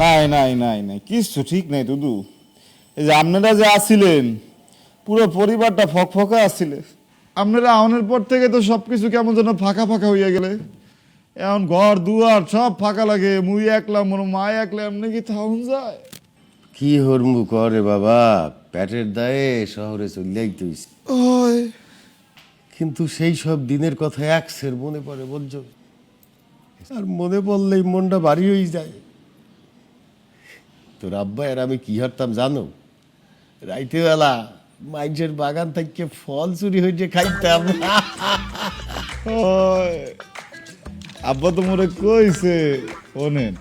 নাই নাই নাই নাই কিছু ঠিক নাই দুদু। এই যে আপনারা যে আসিলেন পুরো পরিবারটা ফকফকা আসছিলে, আপনারা আউনের পর থেকে তো সবকিছু কেমন যেন ফাঁকা ফাঁকা হইয়া গেলে। এখন ঘর দুয়ার সব ফাঁকা লাগে, মুই একলা মোর মা একলা, এমনি কি থাউন যায়? কি হরমু করে বাবা, পেটের দায়ে শহরে চলিয়াই তুইস। ওই কিন্তু সেই সব দিনের কথা একসের মনে পড়ে বলছো, আর মনে পড়লেই মনটা ভারী হয়ে যায়। তোর আব্বা আর আমি কি হারতাম জানো? রাইতে বেলা মাইনসের বাগান থেকে ফল চুরি হয়ে খাইতাম। ওই আব্বা তো মোরে কইছে, শোনেন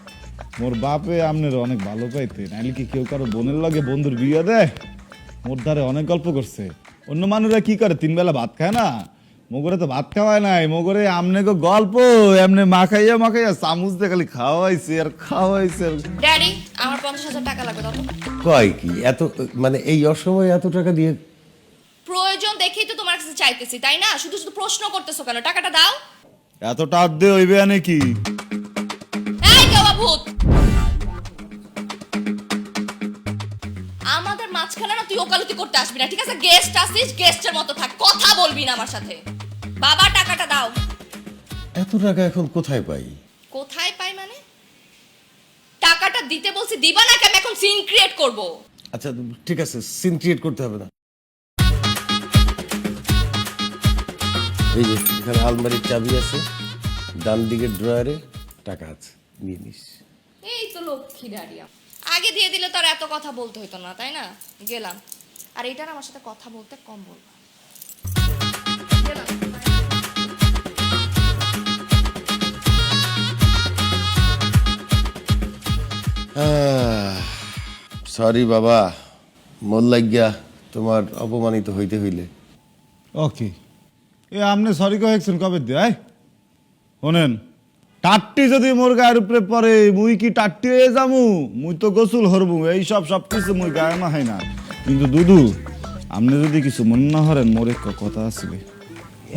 মোর বাপে আপনার অনেক ভালো পাইতে, নাইলে কি কেউ কারো বোনের লাগে বন্ধুর বিয়ে দেয়? মোর ধারে অনেক গল্প করছে। অন্য মানুষরা কি করে, 3 বেলা ভাত খায় না, মোগরে তো ভাত খাওয়ায় নাই, মোগরে আমনে গো গল্প এমনি মাখাইয়া মাখাইয়া চামচ দিয়ে খালি খাওয়াইছে আর খাওয়াইছে। ড্যাডি আমার 50,000 টাকা লাগবে দাও তো। কয় কি এত, মানে এই অসময়ে এত টাকা দিয়ে? প্রয়োজন দেখেই তো তোমার কাছে চাইতেছি, তাই না? শুধু শুধু প্রশ্ন করতেছো কেন? টাকাটা দাও। এত টাক দিয়ে হইবে নাকি? এই গাওয়া ভূত, আমাদের মাঝখানে না তুই ওকালতি করতে আসবি না, ঠিক আছে? গেস্ট আসিস, গেস্টের মতো থাক, কথা বলবি না আমার সাথে। বাবা টাকাটা দাও। এত টাকা এখন কোথায় পাই? কোথায় পাই মানে? টাকাটা দিতে বলছি, দিবা না? আমি এখন সিন ক্রিয়েট করব। আচ্ছা ঠিক আছে, সিন ক্রিয়েট করতে হবে না। এই যে এখানে আলমারির চাবি আছে, ডান দিকের ড্রয়ারে টাকা আছে, নিয়ে নিস। এই তো লক্ষ্মী ডাড়িয়া, আগে দিয়ে দিলে তো আর এত কথা বলতে হতো না, তাই না? গেলাম। আর এটার আমার সাথে কথা বলতে কম বলবা। গেলাম। সরি বাবা, মন লাগিয়া তোমার অপমানিত হইতে হইলে। ওকে, এ আপনি সরি কয়েকছেন কবে দিয়ে? শোনেন, টাট্টি যদি মোর গায়ের উপরে পরে মুই কি টাট্টি হয়ে যামু? মুই তো গোসল হরবু, এই সব কিছু মুই গায়ে মাহাই না। কিন্তু দুদু, আপনি যদি কিছু মনে না হরেন, মোর এক কথা আসবে।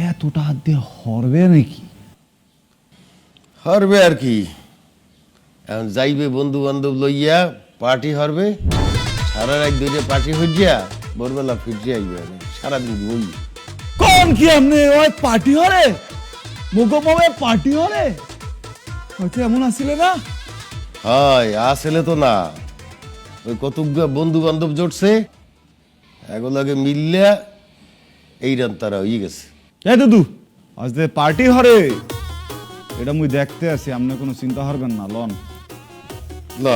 এতটা হাত দিয়ে হরবে নাকি? হরবে আর কি, এখন যাইবে বন্ধু বান্ধব লইয়া, পার্টি হরবে, সারা রাত ধরে পার্টি হইয়া ভোরবেলা ফিরতে আইবে, সারাদিন ঘুমই। কোন কি আপনি ওই পার্টি হরে মুগমে পার্টি হরে হয়তো এমন আসিলে না? হয় আসলে তো না, ওই কতগুলো বন্ধু বান্ধব জোটছে, এগুলোকে মিললে এই রান তারা হয়ে গেছে। এ দুদু, আজ যে পার্টি হরে এটা মুই দেখতে আছি, আপনি কোনো চিন্তা করবেন না, লন। না